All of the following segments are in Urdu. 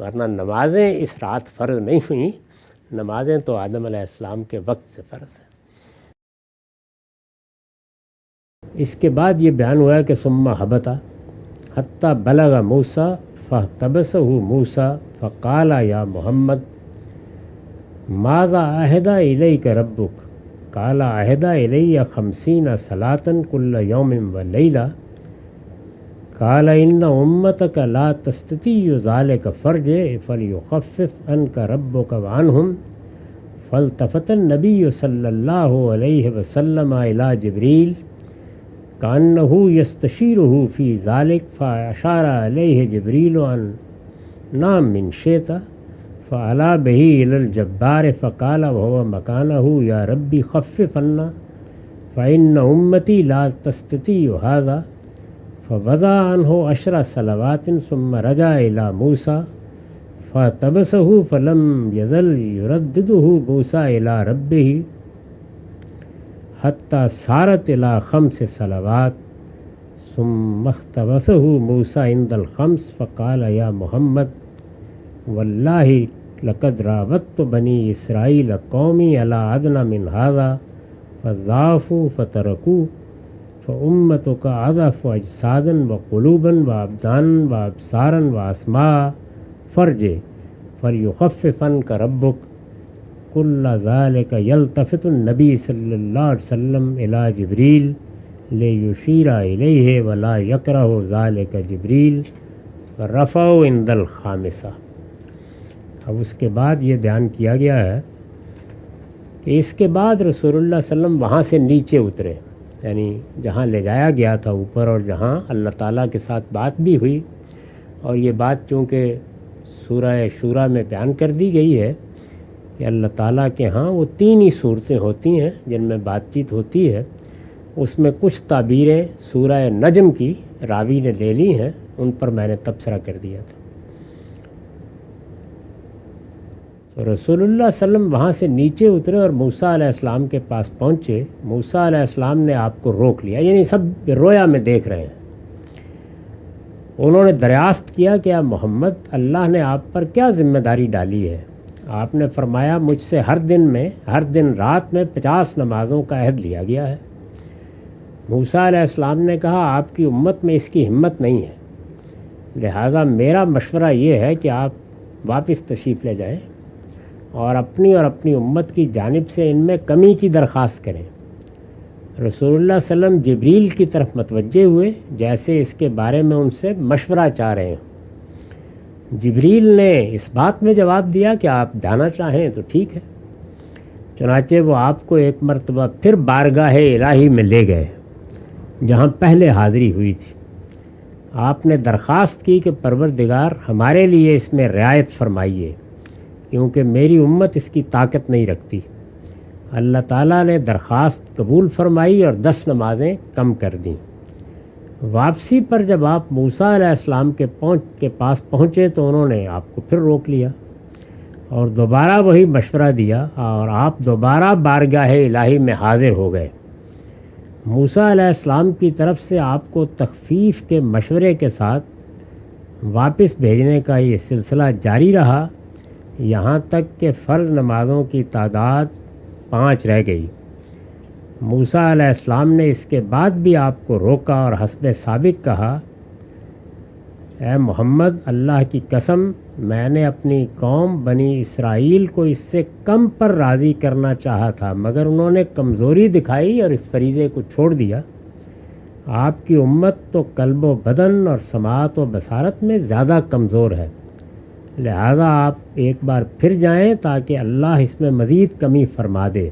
ورنہ نمازیں اس رات فرض نہیں ہوئیں، نمازیں تو آدم علیہ السلام کے وقت سے فرض ہیں۔ اس کے بعد یہ بیان ہوا کہ ثم ہبط حتی بلغ موسیٰ فاحتبسہ موسیٰ فقال یا محمد ماذا عہد الیک ربک قال عہد الی 50 صلاة کل یوم ولیلہ قال ان امتک لا تستطیع ذلک فرجع فلیخفف عنک ربک عنہم فالتفت النبی صلی اللہ علیہ وسلم الی جبریل کأنہ یستشیرہ فی ذلک فاشار علیہ جبریل ان نام من شئت فعلا بہ الی الجبار فقال وهو مکانہ یا ربی خفف عنا فإن امتی لا تستطیع ھذا فوضع عنہ 10 صلوات ثم رجع الی موسیٰ فاحتبسہ فلم یزل یرددہ موسیٰ الی ربہ حتی صارت الی 5 صلوات ثم احتبسہ موسیٰ عند الخمس فقال یا محمد واللہ لقد راودت بنی اسرائیل قومی علی ادنی من ھذا فضعفوا فترکوا فامتک اضعف اجسادا وقلوبا وابدانا وابصارا واسماعا فرجع فلیخفف عنک ربک کل ذلک یلتفت النبی صلی اللہ علیہ وسلم الی جبریل لیشیر الیہ ولا یکرہ ذلک جبریل رفعہ عند الخامسہ۔ اب اس کے بعد یہ بیان کیا گیا ہے کہ اس کے بعد رسول اللہ صلی اللہ علیہ وسلم وہاں سے نیچے اترے، یعنی جہاں لے جایا گیا تھا اوپر، اور جہاں اللہ تعالیٰ کے ساتھ بات بھی ہوئی، اور یہ بات چونکہ سورہ شورا میں بیان کر دی گئی ہے کہ اللہ تعالیٰ کے ہاں وہ 3 ہی صورتیں ہوتی ہیں جن میں بات چیت ہوتی ہے، اس میں کچھ تعبیریں سورہ نجم کی راوی نے لے لی ہیں، ان پر میں نے تبصرہ کر دیا تھا۔ تو رسول اللہ صلی اللہ علیہ وسلم وہاں سے نیچے اترے اور موسیٰ علیہ السلام کے پاس پہنچے۔ موسیٰ علیہ السلام نے آپ کو روک لیا، یعنی سب رویا میں دیکھ رہے ہیں۔ انہوں نے دریافت کیا کہ آپ محمد، اللہ نے آپ پر کیا ذمہ داری ڈالی ہے؟ آپ نے فرمایا مجھ سے ہر دن رات میں 50 نمازوں کا عہد لیا گیا ہے۔ موسیٰ علیہ السلام نے کہا آپ کی امت میں اس کی ہمت نہیں ہے، لہٰذا میرا مشورہ یہ ہے کہ آپ واپس تشریف لے جائیں اور اپنی امت کی جانب سے ان میں کمی کی درخواست کریں۔ رسول اللہ صلی اللہ علیہ وسلم جبریل کی طرف متوجہ ہوئے، جیسے اس کے بارے میں ان سے مشورہ چاہ رہے ہیں۔ جبریل نے اس بات میں جواب دیا کہ آپ جانا چاہیں تو ٹھیک ہے۔ چنانچہ وہ آپ کو ایک مرتبہ پھر بارگاہ الہی میں لے گئے جہاں پہلے حاضری ہوئی تھی۔ آپ نے درخواست کی کہ پروردگار ہمارے لیے اس میں رعایت فرمائیے، کیونکہ میری امت اس کی طاقت نہیں رکھتی۔ اللہ تعالیٰ نے درخواست قبول فرمائی اور 10 نمازیں کم کر دیں۔ واپسی پر جب آپ موسیٰ علیہ السلام کے پاس پہنچے تو انہوں نے آپ کو پھر روک لیا اور دوبارہ وہی مشورہ دیا، اور آپ دوبارہ بارگاہ الہی میں حاضر ہو گئے۔ موسیٰ علیہ السلام کی طرف سے آپ کو تخفیف کے مشورے کے ساتھ واپس بھیجنے کا یہ سلسلہ جاری رہا، یہاں تک کہ فرض نمازوں کی تعداد 5 رہ گئی۔ موسیٰ علیہ السلام نے اس کے بعد بھی آپ کو روکا اور حسب سابق کہا، اے محمد، اللہ کی قسم، میں نے اپنی قوم بنی اسرائیل کو اس سے کم پر راضی کرنا چاہا تھا، مگر انہوں نے کمزوری دکھائی اور اس فریضے کو چھوڑ دیا۔ آپ کی امت تو قلب و بدن اور سماعت و بصارت میں زیادہ کمزور ہے، لہٰذا آپ ایک بار پھر جائیں تاکہ اللہ اس میں مزید کمی فرما دے۔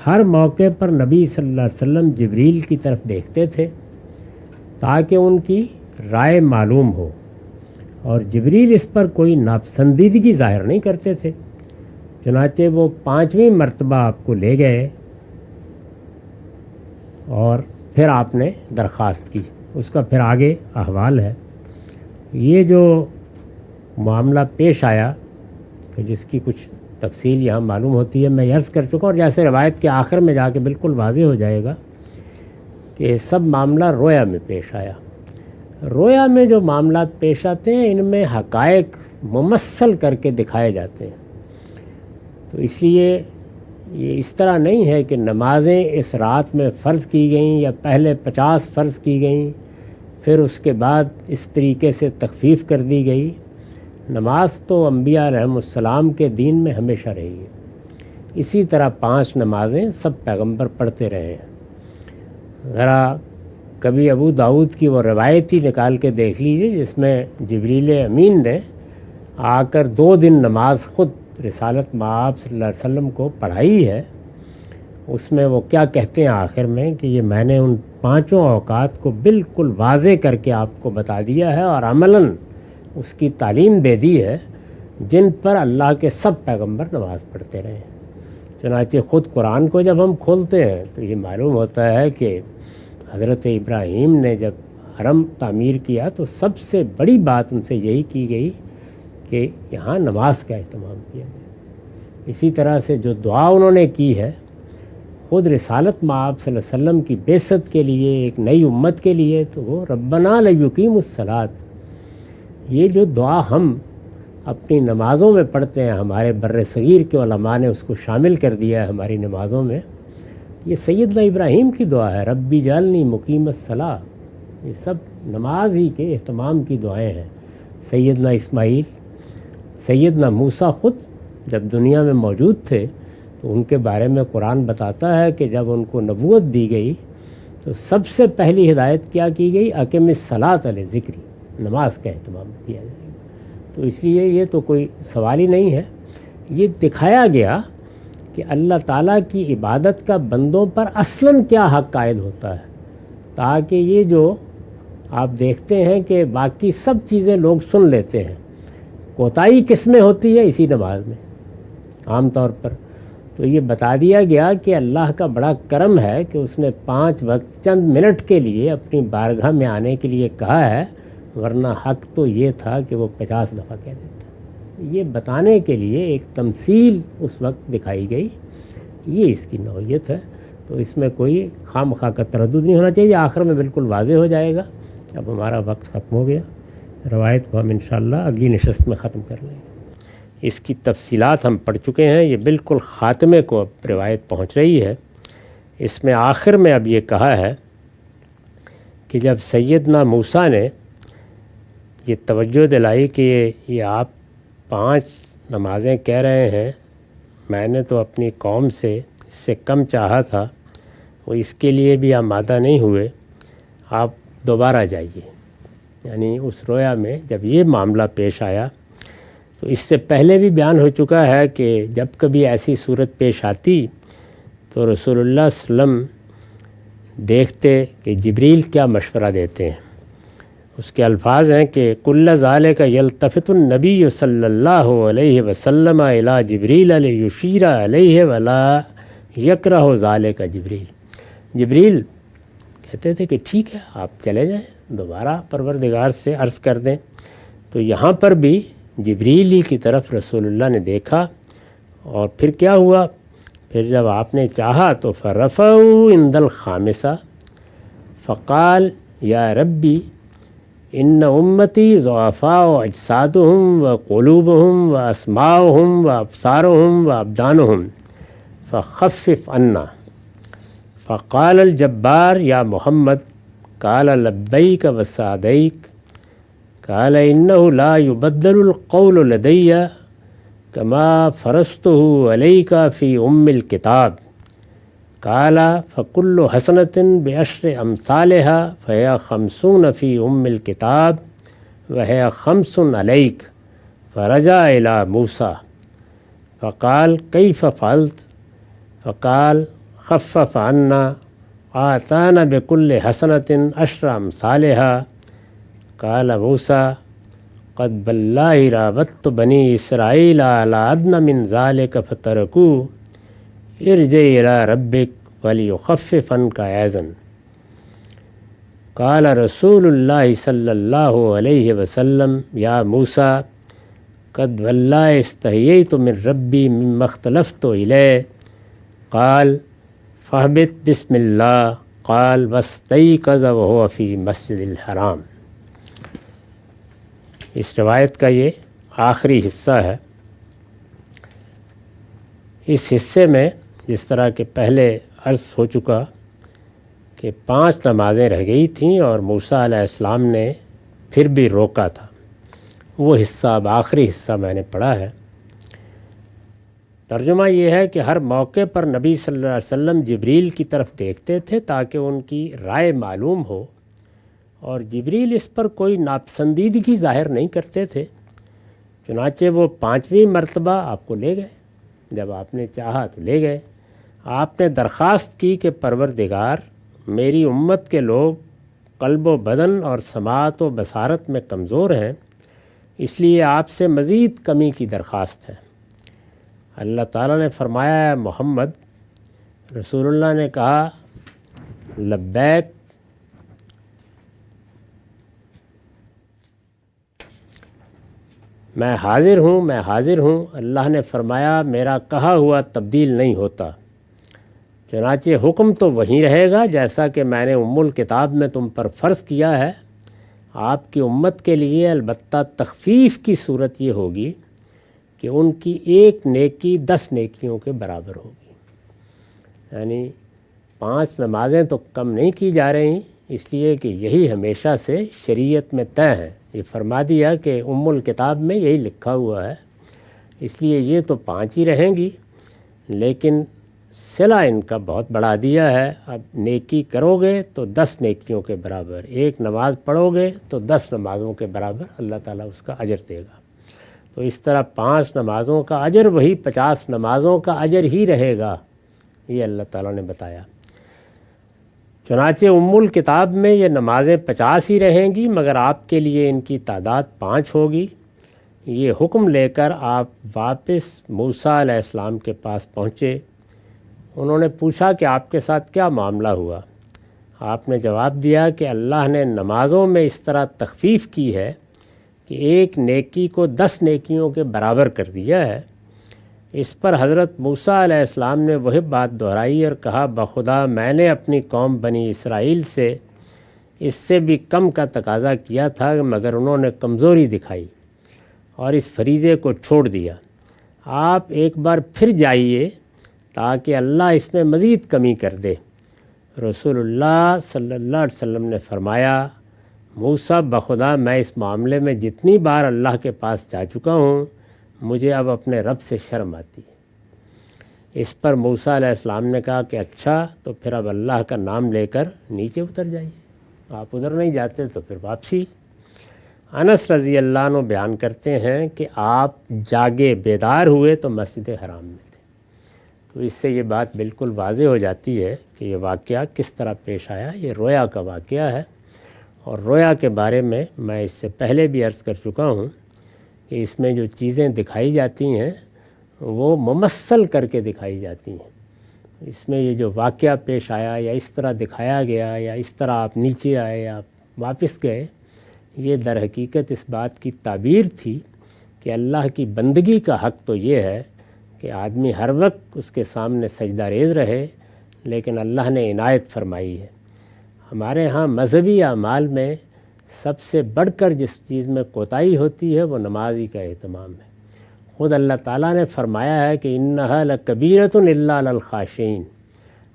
ہر موقع پر نبی صلی اللہ علیہ وسلم جبریل کی طرف دیکھتے تھے تاکہ ان کی رائے معلوم ہو، اور جبریل اس پر کوئی ناپسندیدگی ظاہر نہیں کرتے تھے۔ چنانچہ وہ 5ویں مرتبہ آپ کو لے گئے اور پھر آپ نے درخواست کی، اس کا پھر آگے احوال ہے۔ یہ جو معاملہ پیش آیا جس کی کچھ تفصیل یہاں معلوم ہوتی ہے، میں عرض کر چکا، اور جیسے روایت کے آخر میں جا کے بالکل واضح ہو جائے گا کہ سب معاملہ رویا میں پیش آیا۔ رویا میں جو معاملات پیش آتے ہیں ان میں حقائق ممثل کر کے دکھائے جاتے ہیں۔ تو اس لیے یہ اس طرح نہیں ہے کہ نمازیں اس رات میں فرض کی گئیں یا پہلے 50 فرض کی گئیں پھر اس کے بعد اس طریقے سے تخفیف کر دی گئی۔ نماز تو انبیاء علیہم السلام کے دین میں ہمیشہ رہی ہے۔ اسی طرح 5 نمازیں سب پیغمبر پڑھتے رہے ہیں۔ ذرا کبھی ابو داؤد کی وہ روایت ہی نکال کے دیکھ لیجیے جس میں جبریل امین نے آ کر 2 دن نماز خود رسالت مآب صلی اللہ علیہ وسلم کو پڑھائی ہے۔ اس میں وہ کیا کہتے ہیں آخر میں کہ یہ میں نے ان 5 اوقات کو بالکل واضح کر کے آپ کو بتا دیا ہے اور عملاً اس کی تعلیم دے دی ہے جن پر اللہ کے سب پیغمبر نماز پڑھتے رہے ہیں۔ چنانچہ خود قرآن کو جب ہم کھولتے ہیں تو یہ معلوم ہوتا ہے کہ حضرت ابراہیم نے جب حرم تعمیر کیا تو سب سے بڑی بات ان سے یہی کی گئی کہ یہاں نماز کا اہتمام کیا جائے۔ اسی طرح سے جو دعا انہوں نے کی ہے خود رسالت مآب صلی اللہ علیہ وسلم کی بعثت کے لیے، ایک نئی امت کے لیے، تو وہ ربنا لیقیموا الصلاۃ، یہ جو دعا ہم اپنی نمازوں میں پڑھتے ہیں، ہمارے بر صغیر کے علماء نے اس کو شامل کر دیا ہے ہماری نمازوں میں، یہ سیدنا ابراہیم کی دعا ہے، ربی جعلنی مقیم الصلاۃ۔ یہ سب نماز ہی کے اہتمام کی دعائیں ہیں۔ سیدنا اسماعیل، سیدنا موسیٰ خود جب دنیا میں موجود تھے تو ان کے بارے میں قرآن بتاتا ہے کہ جب ان کو نبوت دی گئی تو سب سے پہلی ہدایت کیا کی گئی، اقم الصلاۃ لذکری، نماز کا اہتمام کیا جائے گا۔ تو اس لیے یہ تو کوئی سوال ہی نہیں ہے، یہ دکھایا گیا کہ اللہ تعالیٰ کی عبادت کا بندوں پر اصلاً کیا حق عائد ہوتا ہے، تاکہ یہ جو آپ دیکھتے ہیں کہ باقی سب چیزیں لوگ سن لیتے ہیں، کوتاہی کس میں ہوتی ہے؟ اسی نماز میں عام طور پر۔ تو یہ بتا دیا گیا کہ اللہ کا بڑا کرم ہے کہ اس نے 5 وقت چند منٹ کے لیے اپنی بارگاہ میں آنے کے لیے کہا ہے، ورنہ حق تو یہ تھا کہ وہ 50 دفعہ کہہ دیتا۔ یہ بتانے کے لیے ایک تمثیل اس وقت دکھائی گئی، یہ اس کی نوعیت ہے۔ تو اس میں کوئی خام خواہ کا تردد نہیں ہونا چاہیے، آخر میں بالکل واضح ہو جائے گا۔ اب ہمارا وقت ختم ہو گیا، روایت کو ہم انشاءاللہ اگلی نشست میں ختم کر لیں گے۔ اس کی تفصیلات ہم پڑھ چکے ہیں، یہ بالکل خاتمے کو اب روایت پہنچ رہی ہے۔ اس میں آخر میں اب یہ کہا ہے کہ جب سیدنا موسیٰ نے یہ توجہ دلائی کہ یہ آپ 5 نمازیں کہہ رہے ہیں، میں نے تو اپنی قوم سے اس سے کم چاہا تھا، وہ اس کے لیے بھی آمادہ نہیں ہوئے، آپ دوبارہ جائیے۔ یعنی اس رویا میں جب یہ معاملہ پیش آیا تو اس سے پہلے بھی بیان ہو چکا ہے کہ جب کبھی ایسی صورت پیش آتی تو رسول اللہ صلی اللہ علیہ وسلم دیکھتے کہ جبریل کیا مشورہ دیتے ہیں۔ اس کے الفاظ ہیں کہ کل ذالک یلتفت النبی صلی اللہ علیہ وسلم الی جبریل لیشیر علیہ ولا یکرہ ذالک جبریل۔ جبریل کہتے تھے کہ ٹھیک ہے آپ چلے جائیں، دوبارہ پروردگار سے عرض کر دیں۔ تو یہاں پر بھی جبریل کی طرف رسول اللہ نے دیکھا، اور پھر کیا ہوا؟ پھر جب آپ نے چاہا تو فرفعوا عند الخامسہ فقال یا ربی ان امتی ضعفاء اجسادهم وقلوبهم واسماعهم وابصارهم وابدانهم فخفف عنا۔ فقال الجبار یا محمد، قال لبیک وسعدیک، قال انه لا يبدل القول لدی كما فرضته عليك في الكتاب۔ قال فكل حسنة بعشر أمثالها فهي 50 في الكتاب وهي 5 عليك۔ فرجع إلى موسى فقال كيف فعلت؟ فقال خفف عنا، آتانا بكل حسنة 10 أمثالها۔ قال موسى قد بالله راودت بني إسرائيل على أدنى من ذلك فتركوه، ارجع إلى ربك وليخفف عنك أيضا۔ قال رسول الله صلى الله عليه وسلم يا موسى قد والله استحييت من ربي مما اختلفت إليه۔ قال فاهبط بسم الله۔ قال واستيقظ وهو في مسجد الحرام۔ اس روایت کا یہ آخری حصہ ہے۔ اس حصے میں جس طرح کہ پہلے عرض ہو چکا کہ 5 نمازیں رہ گئی تھیں اور موسیٰ علیہ السلام نے پھر بھی روکا تھا، وہ حصہ اب آخری حصہ میں نے پڑھا ہے۔ ترجمہ یہ ہے کہ ہر موقع پر نبی صلی اللہ علیہ وسلم جبریل کی طرف دیکھتے تھے تاکہ ان کی رائے معلوم ہو، اور جبریل اس پر کوئی ناپسندیدگی ظاہر نہیں کرتے تھے۔ چنانچہ وہ 5ویں مرتبہ آپ کو لے گئے، جب آپ نے چاہا تو لے گئے۔ آپ نے درخواست کی کہ پروردگار، میری امت کے لوگ قلب و بدن اور سماعت و بصارت میں کمزور ہیں، اس لیے آپ سے مزید کمی کی درخواست ہے۔ اللہ تعالیٰ نے فرمایا، ہے محمد، رسول اللہ نے کہا لبیک، میں حاضر ہوں، میں حاضر ہوں۔ اللہ نے فرمایا، میرا کہا ہوا تبدیل نہیں ہوتا، چنانچہ حکم تو وہیں رہے گا جیسا کہ میں نے ام الکتاب میں تم پر فرض کیا ہے۔ آپ کی امت کے لیے البتہ تخفیف کی صورت یہ ہوگی کہ ان کی ایک نیکی 10 نیکیوں کے برابر ہوگی، یعنی 5 نمازیں تو کم نہیں کی جا رہی، اس لیے کہ یہی ہمیشہ سے شریعت میں طے ہے۔ یہ فرما دیا کہ ام الکتاب میں یہی لکھا ہوا ہے، اس لیے یہ تو 5 ہی رہیں گی، لیکن صلہ ان کا بہت بڑھا دیا ہے۔ اب نیکی کرو گے تو 10 نیکیوں کے برابر، ایک نماز پڑھو گے تو 10 نمازوں کے برابر اللہ تعالیٰ اس کا اجر دے گا۔ تو اس طرح 5 نمازوں کا اجر وہی 50 نمازوں کا اجر ہی رہے گا، یہ اللہ تعالیٰ نے بتایا۔ چنانچہ ام الکتاب میں یہ نمازیں 50 ہی رہیں گی، مگر آپ کے لیے ان کی تعداد 5 ہوگی۔ یہ حکم لے کر آپ واپس موسیٰ علیہ السلام کے پاس پہنچے۔ انہوں نے پوچھا کہ آپ کے ساتھ کیا معاملہ ہوا؟ آپ نے جواب دیا کہ اللہ نے نمازوں میں اس طرح تخفیف کی ہے کہ ایک نیکی کو 10 نیکیوں کے برابر کر دیا ہے۔ اس پر حضرت موسیٰ علیہ السلام نے وہی بات دہرائی اور کہا، بخدا میں نے اپنی قوم بنی اسرائیل سے اس سے بھی کم کا تقاضا کیا تھا، مگر انہوں نے کمزوری دکھائی اور اس فریضے کو چھوڑ دیا۔ آپ ایک بار پھر جائیے تاکہ اللہ اس میں مزید کمی کر دے۔ رسول اللہ صلی اللہ علیہ وسلم نے فرمایا، موسیٰ، بخدا میں اس معاملے میں جتنی بار اللہ کے پاس جا چکا ہوں، مجھے اب اپنے رب سے شرم آتی ہے۔ اس پر موسیٰ علیہ السلام نے کہا کہ اچھا، تو پھر اب اللہ کا نام لے کر نیچے اتر جائیے، آپ ادھر نہیں جاتے تو پھر واپسی۔ انس رضی اللہ عنہ بیان کرتے ہیں کہ آپ جاگے بیدار ہوئے تو مسجد حرام میں تھے۔ تو اس سے یہ بات بالکل واضح ہو جاتی ہے کہ یہ واقعہ کس طرح پیش آیا۔ یہ رویا کا واقعہ ہے، اور رویا کے بارے میں اس سے پہلے بھی عرض کر چکا ہوں کہ اس میں جو چیزیں دکھائی جاتی ہیں وہ ممثل کر کے دکھائی جاتی ہیں۔ اس میں یہ جو واقعہ پیش آیا یا اس طرح دکھایا گیا یا اس طرح آپ نیچے آئے یا واپس گئے، یہ در حقیقت اس بات کی تعبیر تھی کہ اللہ کی بندگی کا حق تو یہ ہے کہ آدمی ہر وقت اس کے سامنے سجدہ ریز رہے، لیکن اللہ نے عنایت فرمائی ہے۔ ہمارے ہاں مذہبی اعمال میں سب سے بڑھ کر جس چیز میں کوتاہی ہوتی ہے وہ نماز ہی کا اہتمام ہے۔ خود اللہ تعالیٰ نے فرمایا ہے کہ انہا لکبیرۃ الا علی الخاشعین،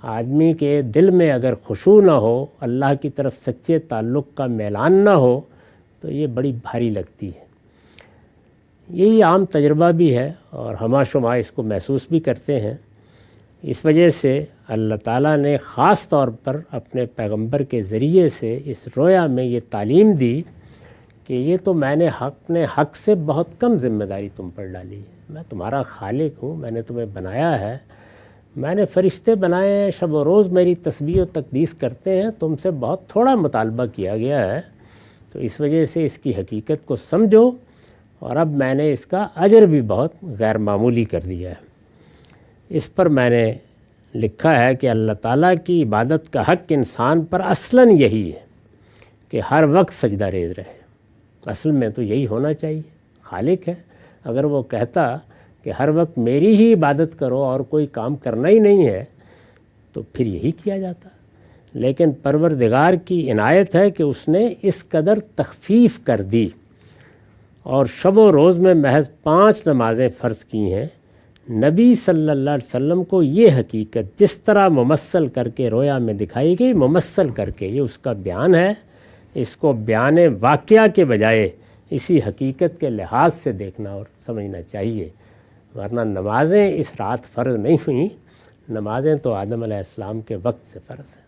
آدمی کے دل میں اگر خشوع نہ ہو، اللہ کی طرف سچے تعلق کا میلان نہ ہو، تو یہ بڑی بھاری لگتی ہے۔ یہی عام تجربہ بھی ہے اور ہمہ شمع اس کو محسوس بھی کرتے ہیں۔ اس وجہ سے اللہ تعالیٰ نے خاص طور پر اپنے پیغمبر کے ذریعے سے اس رویا میں یہ تعلیم دی کہ یہ تو میں نے اپنے حق سے بہت کم ذمہ داری تم پر ڈالی ہے۔ میں تمہارا خالق ہوں، میں نے تمہیں بنایا ہے، میں نے فرشتے بنائے ہیں، شب و روز میری تسبیح و تقدیس کرتے ہیں، تم سے بہت تھوڑا مطالبہ کیا گیا ہے، تو اس وجہ سے اس کی حقیقت کو سمجھو، اور اب میں نے اس کا اجر بھی بہت غیر معمولی کر دیا ہے۔ اس پر میں نے لکھا ہے کہ اللہ تعالیٰ کی عبادت کا حق انسان پر اصلاً یہی ہے کہ ہر وقت سجدہ ریز رہے۔ اصل میں تو یہی ہونا چاہیے۔ خالق ہے، اگر وہ کہتا کہ ہر وقت میری ہی عبادت کرو اور کوئی کام کرنا ہی نہیں ہے تو پھر یہی کیا جاتا، لیکن پروردگار کی عنایت ہے کہ اس نے اس قدر تخفیف کر دی، اور شب و روز میں محض 5 نمازیں فرض کی ہیں، نبی صلی اللہ علیہ وسلم کو یہ حقیقت جس طرح ممثل کر کے رویا میں دکھائی گئی، ممثل کر کے، یہ اس کا بیان ہے، اس کو بیان واقعہ کے بجائے اسی حقیقت کے لحاظ سے دیکھنا اور سمجھنا چاہیے، ورنہ نمازیں اس رات فرض نہیں ہوئیں، نمازیں تو آدم علیہ السلام کے وقت سے فرض ہیں۔